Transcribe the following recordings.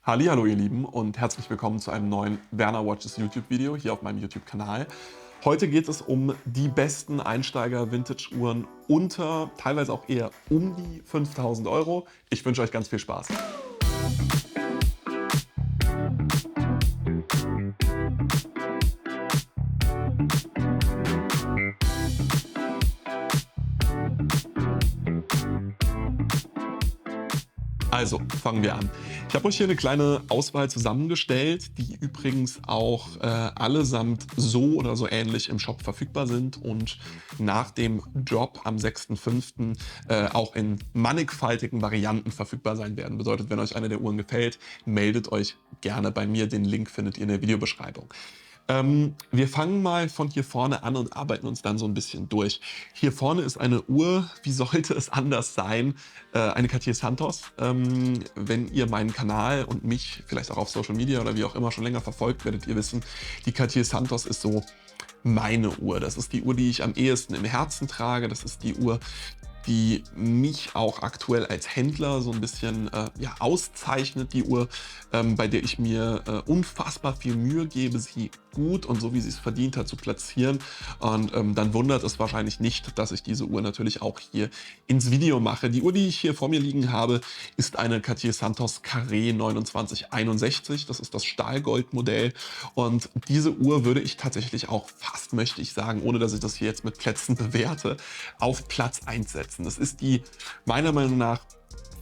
Hallihallo ihr Lieben und herzlich willkommen zu einem neuen Werner Watches YouTube-Video hier auf meinem YouTube-Kanal. Heute geht es um die besten Einsteiger-Vintage-Uhren unter, teilweise auch eher um die 5.000 Euro. Ich wünsche euch ganz viel Spaß. Also, fangen wir an. Ich habe euch hier eine kleine Auswahl zusammengestellt, die übrigens auch allesamt so oder so ähnlich im Shop verfügbar sind und nach dem Drop am 6.5. Auch in mannigfaltigen Varianten verfügbar sein werden. Bedeutet, wenn euch eine der Uhren gefällt, meldet euch gerne bei mir. Den Link findet ihr in der Videobeschreibung. Wir fangen mal von hier vorne an und arbeiten uns dann so ein bisschen durch. Hier vorne ist eine Uhr, wie sollte es anders sein? Eine Cartier Santos. Wenn ihr meinen Kanal und mich vielleicht auch auf Social Media oder wie auch immer schon länger verfolgt, werdet ihr wissen, die Cartier Santos ist so meine Uhr. Das ist die Uhr, die ich am ehesten im Herzen trage. Das ist die Uhr, die mich auch aktuell als Händler so ein bisschen ja, auszeichnet, die Uhr, bei der ich mir unfassbar viel Mühe gebe, sie gut und so wie sie es verdient hat zu platzieren. Und dann wundert es wahrscheinlich nicht, dass ich diese Uhr natürlich auch hier ins Video mache. Die Uhr, die ich hier vor mir liegen habe, ist eine Cartier Santos Carré 2961. Das ist das Stahlgoldmodell. Und diese Uhr würde ich tatsächlich auch fast, möchte ich sagen, ohne dass ich das hier jetzt mit Plätzen bewerte, auf Platz 1 setzen. Das ist die meiner Meinung nach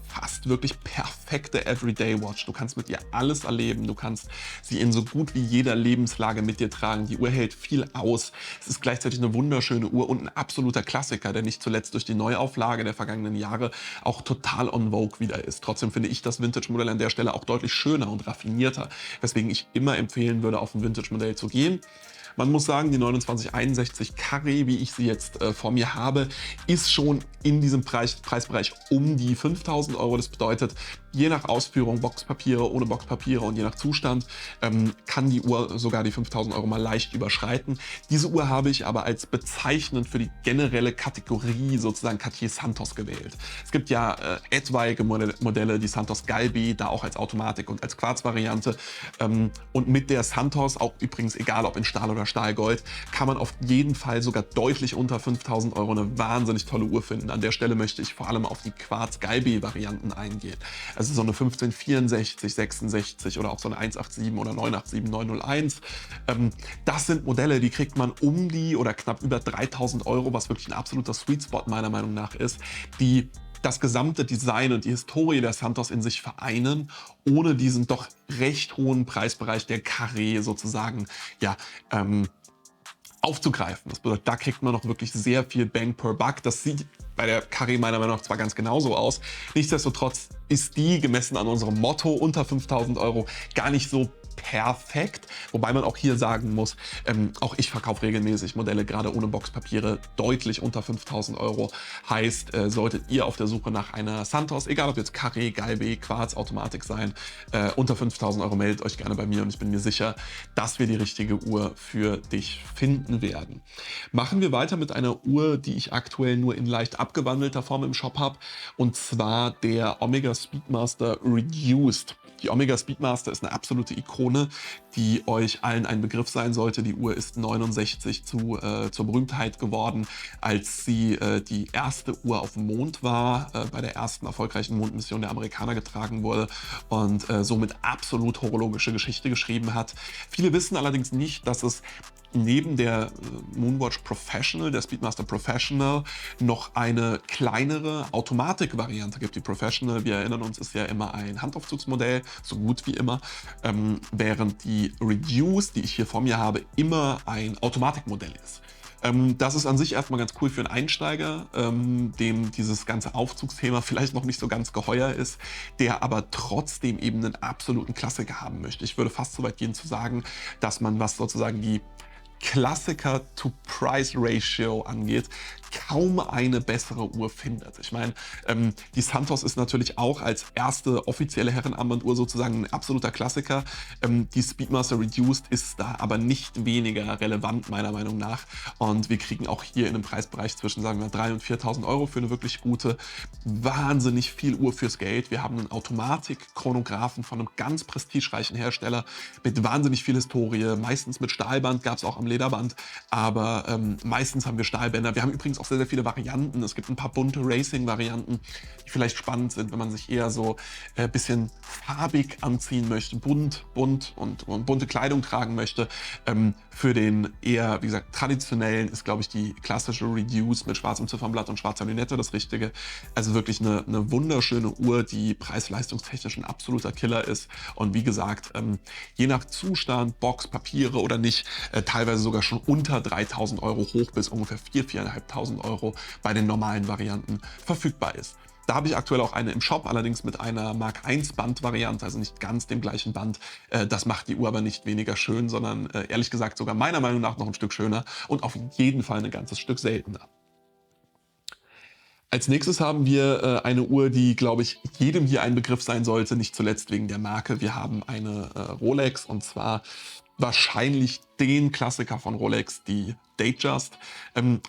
fast wirklich perfekte Everyday Watch. Du kannst mit ihr alles erleben. Du kannst sie in so gut wie jeder Lebenslage mit dir tragen. Die Uhr hält viel aus. Es ist gleichzeitig eine wunderschöne Uhr und ein absoluter Klassiker, der nicht zuletzt durch die Neuauflage der vergangenen Jahre auch total on vogue wieder ist. Trotzdem finde ich das Vintage-Modell an der Stelle auch deutlich schöner und raffinierter, weswegen ich immer empfehlen würde, auf ein Vintage-Modell zu gehen. Man muss sagen, die 2961 Carré, wie ich sie jetzt vor mir habe, ist schon in diesem Preisbereich um die 5.000 Euro. Das bedeutet, je nach Ausführung, Boxpapiere, ohne Boxpapiere und je nach Zustand, kann die Uhr sogar die 5.000 Euro mal leicht überschreiten. Diese Uhr habe ich aber als bezeichnend für die generelle Kategorie sozusagen Cartier Santos gewählt. Es gibt ja etwaige Modelle, die Santos Galbi, da auch als Automatik und als Quarz-Variante. Und mit der Santos, auch übrigens egal ob in Stahl oder Stahlgold, kann man auf jeden Fall sogar deutlich unter 5.000 Euro eine wahnsinnig tolle Uhr finden. An der Stelle möchte ich vor allem auf die Quarz-Galbi-Varianten eingehen. Also so eine 1564, 66 oder auch so eine 187 oder 987, 901. Das sind Modelle, die kriegt man um die oder knapp über 3.000 Euro, was wirklich ein absoluter Sweet Spot meiner Meinung nach ist, die das gesamte Design und die Historie der Santos in sich vereinen, ohne diesen doch recht hohen Preisbereich der Carré sozusagen ja, aufzugreifen. Das bedeutet, da kriegt man noch wirklich sehr viel Bang per Buck. Das sieht bei der Carré meiner Meinung nach zwar ganz genauso aus. Nichtsdestotrotz ist die, gemessen an unserem Motto, unter 5.000 Euro gar nicht so perfekt. Wobei man auch hier sagen muss, auch ich verkaufe regelmäßig Modelle, gerade ohne Boxpapiere, deutlich unter 5.000 Euro. Heißt, solltet ihr auf der Suche nach einer Santos, egal ob jetzt Carré, Galbi, Quarz, Automatik sein, unter 5.000 Euro, meldet euch gerne bei mir und ich bin mir sicher, dass wir die richtige Uhr für dich finden werden. Machen wir weiter mit einer Uhr, die ich aktuell nur in leicht abgewandelter Form im Shop habe, und zwar der Omega Speedmaster Reduced. Die Omega Speedmaster ist eine absolute Ikone, die euch allen ein Begriff sein sollte. Die Uhr ist 69 zur Berühmtheit geworden, als sie die erste Uhr auf dem Mond war, bei der ersten erfolgreichen Mondmission der Amerikaner getragen wurde und somit absolut horologische Geschichte geschrieben hat. Viele wissen allerdings nicht, dass es neben der Moonwatch Professional, der Speedmaster Professional, noch eine kleinere Automatik-Variante gibt. Die Professional, wir erinnern uns, ist ja immer ein Handaufzugsmodell, so gut wie immer, während die Reduced, die ich hier vor mir habe, immer ein Automatikmodell ist. Das ist an sich erstmal ganz cool für einen Einsteiger, dem dieses ganze Aufzugsthema vielleicht noch nicht so ganz geheuer ist, der aber trotzdem eben einen absoluten Klassiker haben möchte. Ich würde fast so weit gehen zu sagen, dass man, was sozusagen die Klassiker-to-Price-Ratio angeht, kaum eine bessere Uhr findet. Ich meine, die Santos ist natürlich auch als erste offizielle Herrenarmbanduhr sozusagen ein absoluter Klassiker. Die Speedmaster Reduced ist da aber nicht weniger relevant, meiner Meinung nach. Und wir kriegen auch hier in einem Preisbereich zwischen, sagen wir, 3.000 und 4.000 Euro für eine wirklich gute, wahnsinnig viel Uhr fürs Geld. Wir haben einen Automatik-Chronographen von einem ganz prestigereichen Hersteller mit wahnsinnig viel Historie, meistens mit Stahlband, gab es auch am Lederband, aber meistens haben wir Stahlbänder. Wir haben übrigens auch sehr, sehr viele Varianten. Es gibt ein paar bunte Racing-Varianten, die vielleicht spannend sind, wenn man sich eher so ein bisschen farbig anziehen möchte, bunt und bunte Kleidung tragen möchte. Für den eher, wie gesagt, traditionellen ist, glaube ich, die klassische Reduce mit schwarzem Ziffernblatt und schwarzer Lünette das Richtige. Also wirklich eine wunderschöne Uhr, die preis-leistungstechnisch ein absoluter Killer ist. Und wie gesagt, je nach Zustand, Box, Papiere oder nicht, teilweise sogar schon unter 3.000 Euro hoch bis ungefähr 4.000, 4.500 Euro bei den normalen Varianten verfügbar ist. Da habe ich aktuell auch eine im Shop, allerdings mit einer Mark I Band-Variante, also nicht ganz dem gleichen Band. Das macht die Uhr aber nicht weniger schön, sondern ehrlich gesagt sogar meiner Meinung nach noch ein Stück schöner und auf jeden Fall ein ganzes Stück seltener. Als nächstes haben wir eine Uhr, die, glaube ich, jedem hier ein Begriff sein sollte, nicht zuletzt wegen der Marke. Wir haben eine Rolex, und zwar wahrscheinlich den Klassiker von Rolex, die Datejust.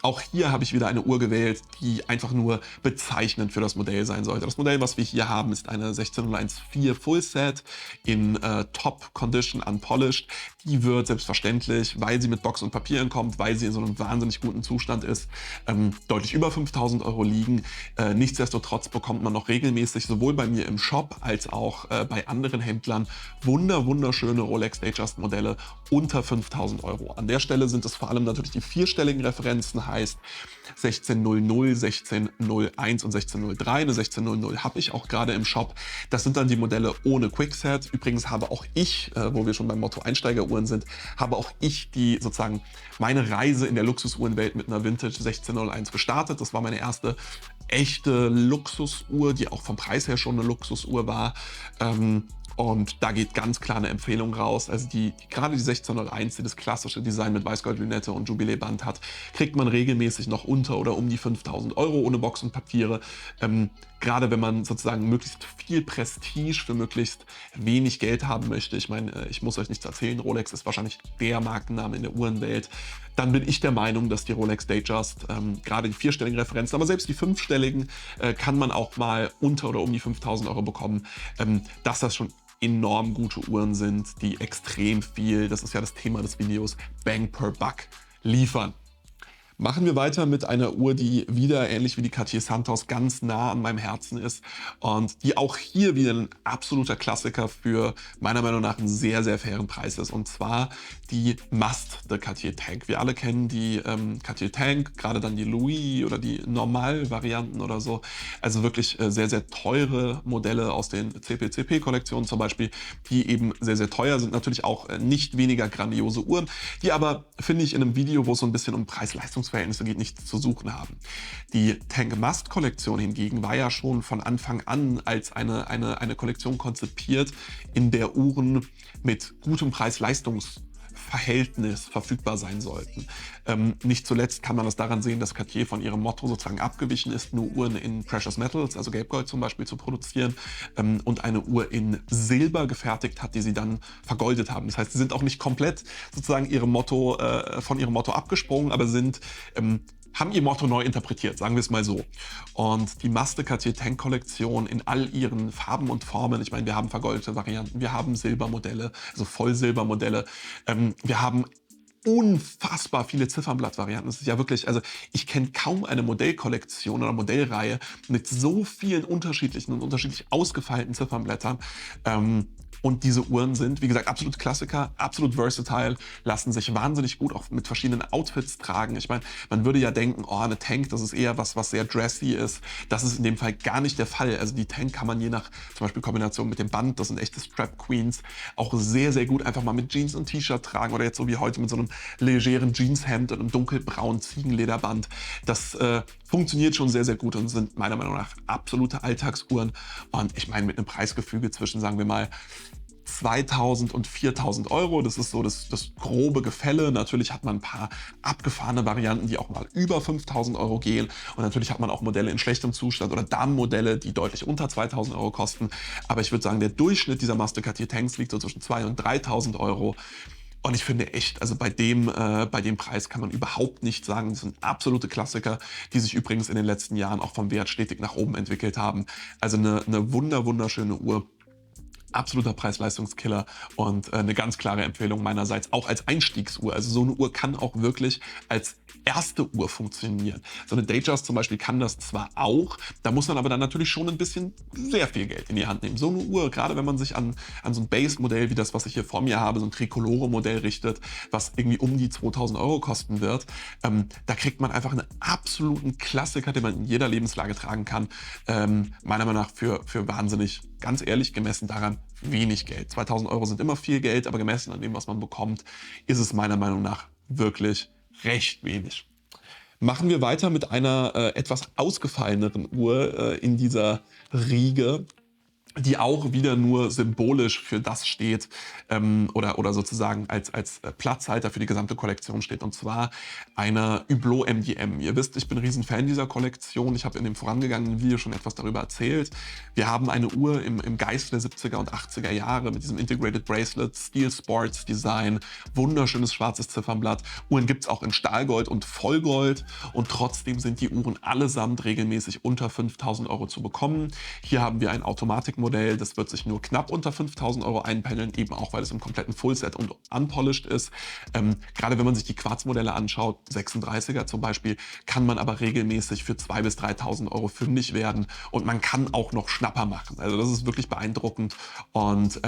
Auch hier habe ich wieder eine Uhr gewählt, die einfach nur bezeichnend für das Modell sein sollte. Das Modell, was wir hier haben, ist eine 16014 Full Set in Top Condition Unpolished. Die wird selbstverständlich, weil sie mit Box und Papieren kommt, weil sie in so einem wahnsinnig guten Zustand ist, deutlich über 5.000 Euro liegen. Nichtsdestotrotz bekommt man noch regelmäßig sowohl bei mir im Shop als auch bei anderen Händlern wunderschöne Rolex Datejust Modelle unter 5.000 Euro. An der Stelle sind es vor allem natürlich die vierstelligen Referenzen, heißt 1600, 1601 und 1603. Eine 1600 habe ich auch gerade im Shop. Das sind dann die Modelle ohne Quickset. Übrigens habe auch ich, wo wir schon beim Motto Einsteigeruhren sind, habe auch ich die sozusagen meine Reise in der Luxusuhrenwelt mit einer Vintage 1601 gestartet. Das war meine erste echte Luxusuhr, die auch vom Preis her schon eine Luxusuhr war. Und da geht ganz klar eine Empfehlung raus. Also gerade die 1601, die das klassische Design mit Weißgold-Lünette und Jubiläeband hat, kriegt man regelmäßig noch unter oder um die 5.000 Euro ohne Box und Papiere. Gerade wenn man sozusagen möglichst viel Prestige für möglichst wenig Geld haben möchte. Ich meine, ich muss euch nichts erzählen, Rolex ist wahrscheinlich der Markenname in der Uhrenwelt. Dann bin ich der Meinung, dass die Rolex Datejust, gerade die vierstelligen Referenzen, aber selbst die fünfstelligen, kann man auch mal unter oder um die 5.000 Euro bekommen, dass das schon enorm gute Uhren sind, die extrem viel, das ist ja das Thema des Videos, Bang per Buck liefern. Machen wir weiter mit einer Uhr, die wieder, ähnlich wie die Cartier Santos, ganz nah an meinem Herzen ist und die auch hier wieder ein absoluter Klassiker für meiner Meinung nach einen sehr, sehr fairen Preis ist. Und zwar die Must der Cartier Tank. Wir alle kennen die Cartier Tank, gerade dann die Louis oder die Normal-Varianten oder so. Also wirklich sehr, sehr teure Modelle aus den CP-CP-Kollektionen zum Beispiel, die eben sehr, sehr teuer sind. Natürlich auch nicht weniger grandiose Uhren, die aber, finde ich, in einem Video, wo es so ein bisschen um Preis-Leistungs-Verhältnisse geht, nichts zu suchen haben. Die Tank Must Kollektion hingegen war ja schon von Anfang an als eine Kollektion konzipiert, in der Uhren mit gutem Preis-Leistungs-Verhältnis verfügbar sein sollten. Nicht zuletzt kann man das daran sehen, dass Cartier von ihrem Motto sozusagen abgewichen ist, nur Uhren in Precious Metals, also Gelbgold zum Beispiel, zu produzieren und eine Uhr in Silber gefertigt hat, die sie dann vergoldet haben. Das heißt, sie sind auch nicht komplett sozusagen von ihrem Motto abgesprungen, aber haben ihr Motto neu interpretiert, sagen wir es mal so. Und die Must Cartier Tank Kollektion in all ihren Farben und Formen, ich meine, wir haben vergoldete Varianten, wir haben Silbermodelle, also Vollsilbermodelle, wir haben unfassbar viele Ziffernblattvarianten. Das ist ja wirklich, also ich kenne kaum eine Modellkollektion oder Modellreihe mit so vielen unterschiedlichen und unterschiedlich ausgefeilten Ziffernblättern. Und diese Uhren sind, wie gesagt, absolut Klassiker, absolut versatile, lassen sich wahnsinnig gut auch mit verschiedenen Outfits tragen. Ich meine, man würde ja denken, oh, eine Tank, das ist eher was sehr dressy ist. Das ist in dem Fall gar nicht der Fall. Also die Tank kann man je nach zum Beispiel Kombination mit dem Band, das sind echte Strap Queens, auch sehr, sehr gut einfach mal mit Jeans und T-Shirt tragen oder jetzt so wie heute mit so einem legeren Jeanshemd und einem dunkelbraunen Ziegenlederband. Das funktioniert schon sehr, sehr gut und sind meiner Meinung nach absolute Alltagsuhren. Und ich meine, mit einem Preisgefüge zwischen, sagen wir mal, 2.000 und 4.000 Euro. Das ist so das grobe Gefälle. Natürlich hat man ein paar abgefahrene Varianten, die auch mal über 5.000 Euro gehen. Und natürlich hat man auch Modelle in schlechtem Zustand oder Damenmodelle, die deutlich unter 2.000 Euro kosten. Aber ich würde sagen, der Durchschnitt dieser Master Cartier Tanks liegt so zwischen 2.000 und 3.000 Euro. Und ich finde echt, also bei dem Preis kann man überhaupt nicht sagen, das sind absolute Klassiker, die sich übrigens in den letzten Jahren auch vom Wert stetig nach oben entwickelt haben. Also eine wunderschöne Uhr. Absoluter Preis-Leistungskiller und eine ganz klare Empfehlung meinerseits, auch als Einstiegsuhr. Also so eine Uhr kann auch wirklich als erste Uhr funktionieren. So eine Datejust zum Beispiel kann das zwar auch, da muss man aber dann natürlich schon ein bisschen sehr viel Geld in die Hand nehmen. So eine Uhr, gerade wenn man sich an so ein Base-Modell wie das, was ich hier vor mir habe, so ein Tricolore-Modell richtet, was irgendwie um die 2.000 Euro kosten wird, da kriegt man einfach einen absoluten Klassiker, den man in jeder Lebenslage tragen kann. Meiner Meinung nach für wahnsinnig, ganz ehrlich, gemessen daran, wenig Geld. 2.000 Euro sind immer viel Geld, aber gemessen an dem, was man bekommt, ist es meiner Meinung nach wirklich recht wenig. Machen wir weiter mit einer etwas ausgefalleneren Uhr in dieser Riege, die auch wieder nur symbolisch für das steht oder sozusagen als Platzhalter für die gesamte Kollektion steht. Und zwar einer Hublot MDM. Ihr wisst, ich bin ein Riesenfan dieser Kollektion. Ich habe in dem vorangegangenen Video schon etwas darüber erzählt. Wir haben eine Uhr im Geist der 70er und 80er Jahre mit diesem Integrated Bracelet, Steel Sports Design, wunderschönes schwarzes Ziffernblatt. Uhren gibt es auch in Stahlgold und Vollgold und trotzdem sind die Uhren allesamt regelmäßig unter 5.000 Euro zu bekommen. Hier haben wir ein Automatikmodell, das wird sich nur knapp unter 5.000 Euro einpendeln, eben auch, weil es im kompletten Fullset und unpolished ist. Gerade wenn man sich die Quarzmodelle anschaut, 36er zum Beispiel, kann man aber regelmäßig für 2.000 bis 3.000 Euro fündig werden und man kann auch noch Schnapper machen. Also das ist wirklich beeindruckend und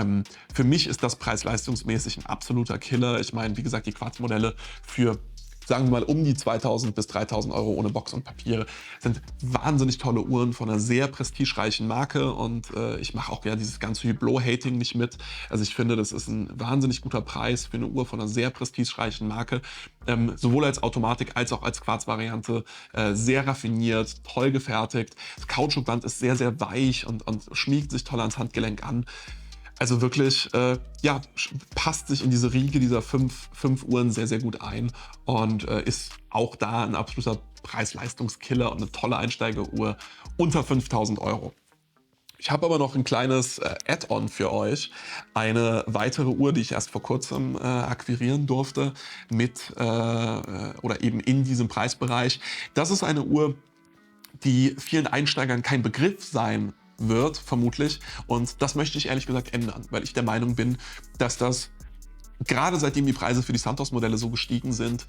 für mich ist das preis-leistungsmäßig ein absoluter Killer. Ich meine, wie gesagt, die Quarzmodelle für, sagen wir mal, um die 2.000 bis 3.000 Euro ohne Box und Papiere. Sind wahnsinnig tolle Uhren von einer sehr prestigereichen Marke und ich mache auch ja dieses ganze Hublot-Hating nicht mit. Also ich finde, das ist ein wahnsinnig guter Preis für eine Uhr von einer sehr prestigereichen Marke. Sowohl als Automatik als auch als Quarzvariante. Sehr raffiniert, toll gefertigt. Das Kautschukband ist sehr weich und schmiegt sich toll ans Handgelenk an. Also wirklich, ja, passt sich in diese Riege dieser fünf Uhren sehr gut ein und ist auch da ein absoluter Preis-Leistungskiller und eine tolle Einsteigeruhr unter 5.000 Euro. Ich habe aber noch ein kleines Add-on für euch. Eine weitere Uhr, die ich erst vor kurzem akquirieren durfte mit oder eben in diesem Preisbereich. Das ist eine Uhr, die vielen Einsteigern kein Begriff sein wird, vermutlich. Und das möchte ich ehrlich gesagt ändern, weil ich der Meinung bin, dass das, gerade seitdem die Preise für die Santos-Modelle so gestiegen sind,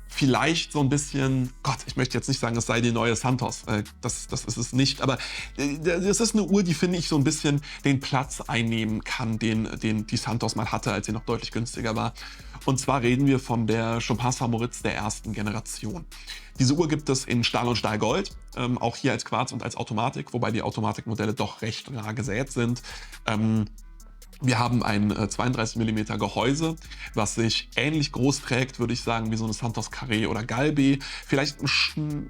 vielleicht so ein bisschen, Gott, ich möchte jetzt nicht sagen, es sei die neue Santos, das ist es nicht, aber das ist eine Uhr, die, finde ich, so ein bisschen den Platz einnehmen kann, den die Santos mal hatte, als sie noch deutlich günstiger war. Und zwar reden wir von der Chopin St. Moritz der ersten Generation. Diese Uhr gibt es in Stahl und Stahlgold, auch hier als Quarz und als Automatik, wobei die Automatikmodelle doch recht rar gesät sind. Wir haben ein 32 mm Gehäuse, was sich ähnlich groß trägt, würde ich sagen, wie so eine Santos Carré oder Galbi. Vielleicht ein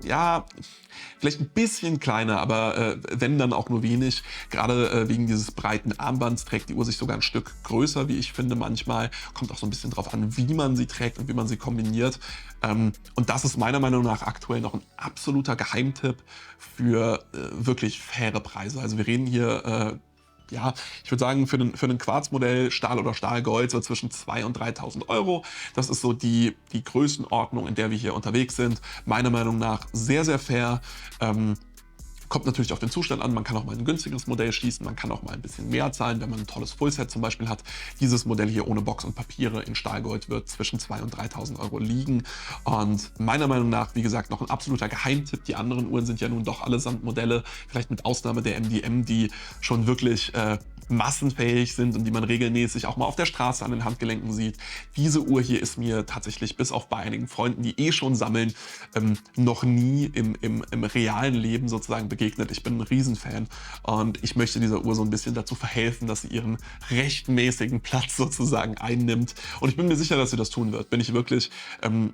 bisschen kleiner, aber wenn, dann auch nur wenig. Gerade wegen dieses breiten Armbands trägt die Uhr sich sogar ein Stück größer, wie ich finde manchmal. Kommt auch so ein bisschen drauf an, wie man sie trägt und wie man sie kombiniert. Und das ist meiner Meinung nach aktuell noch ein absoluter Geheimtipp für wirklich faire Preise. Also wir reden hier ja, ich würde sagen, für ein Quarzmodell Stahl oder Stahlgold so zwischen 2.000 und 3.000 Euro. Das ist so die Größenordnung, in der wir hier unterwegs sind. Meiner Meinung nach sehr fair. Kommt natürlich auf den Zustand an, man kann auch mal ein günstigeres Modell schließen, man kann auch mal ein bisschen mehr zahlen, wenn man ein tolles Fullset zum Beispiel hat. Dieses Modell hier ohne Box und Papiere in Stahlgold wird zwischen 2.000 und 3.000 Euro liegen. Und meiner Meinung nach, wie gesagt, noch ein absoluter Geheimtipp. Die anderen Uhren sind ja nun doch allesamt Modelle, vielleicht mit Ausnahme der MDM, die schon wirklich massenfähig sind und die man regelmäßig auch mal auf der Straße an den Handgelenken sieht. Diese Uhr hier ist mir tatsächlich, bis auf bei einigen Freunden, die schon sammeln, noch nie im realen Leben sozusagen begegnet. begegnet. Ich bin ein Riesenfan und ich möchte dieser Uhr so ein bisschen dazu verhelfen, dass sie ihren rechtmäßigen Platz sozusagen einnimmt. Und ich bin mir sicher, dass sie das tun wird. Bin ich wirklich.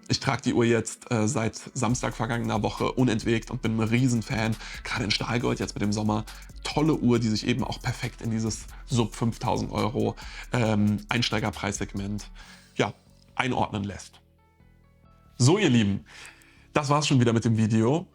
Ich trage die Uhr jetzt seit Samstag vergangener Woche unentwegt und bin ein Riesenfan. Gerade in Stahlgold jetzt mit dem Sommer. Tolle Uhr, die sich eben auch perfekt in dieses sub 5.000 Euro Einsteigerpreissegment ja, einordnen lässt. So, ihr Lieben, das war's schon wieder mit dem Video.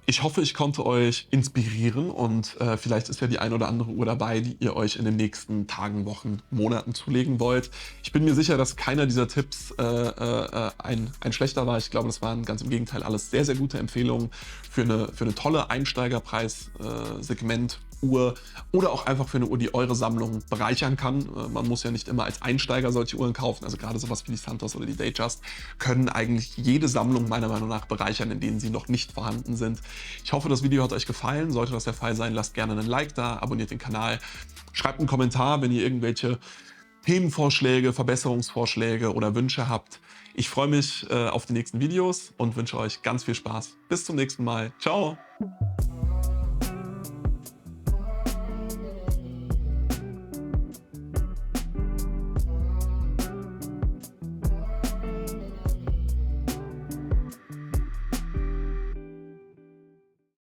Ich hoffe, ich konnte euch inspirieren und vielleicht ist ja die ein oder andere Uhr dabei, die ihr euch in den nächsten Tagen, Wochen, Monaten zulegen wollt. Ich bin mir sicher, dass keiner dieser Tipps ein schlechter war. Ich glaube, das waren ganz im Gegenteil alles sehr, sehr gute Empfehlungen für eine tolle Einsteigerpreis-Segment. Uhr oder auch einfach für eine Uhr, die eure Sammlung bereichern kann. Man muss ja nicht immer als Einsteiger solche Uhren kaufen, also gerade sowas wie die Santos oder die Datejust können eigentlich jede Sammlung meiner Meinung nach bereichern, in denen sie noch nicht vorhanden sind. Ich hoffe, das Video hat euch gefallen. Sollte das der Fall sein, lasst gerne einen Like da, abonniert den Kanal, schreibt einen Kommentar, wenn ihr irgendwelche Themenvorschläge, Verbesserungsvorschläge oder Wünsche habt. Ich freue mich auf die nächsten Videos und wünsche euch ganz viel Spaß. Bis zum nächsten Mal. Ciao!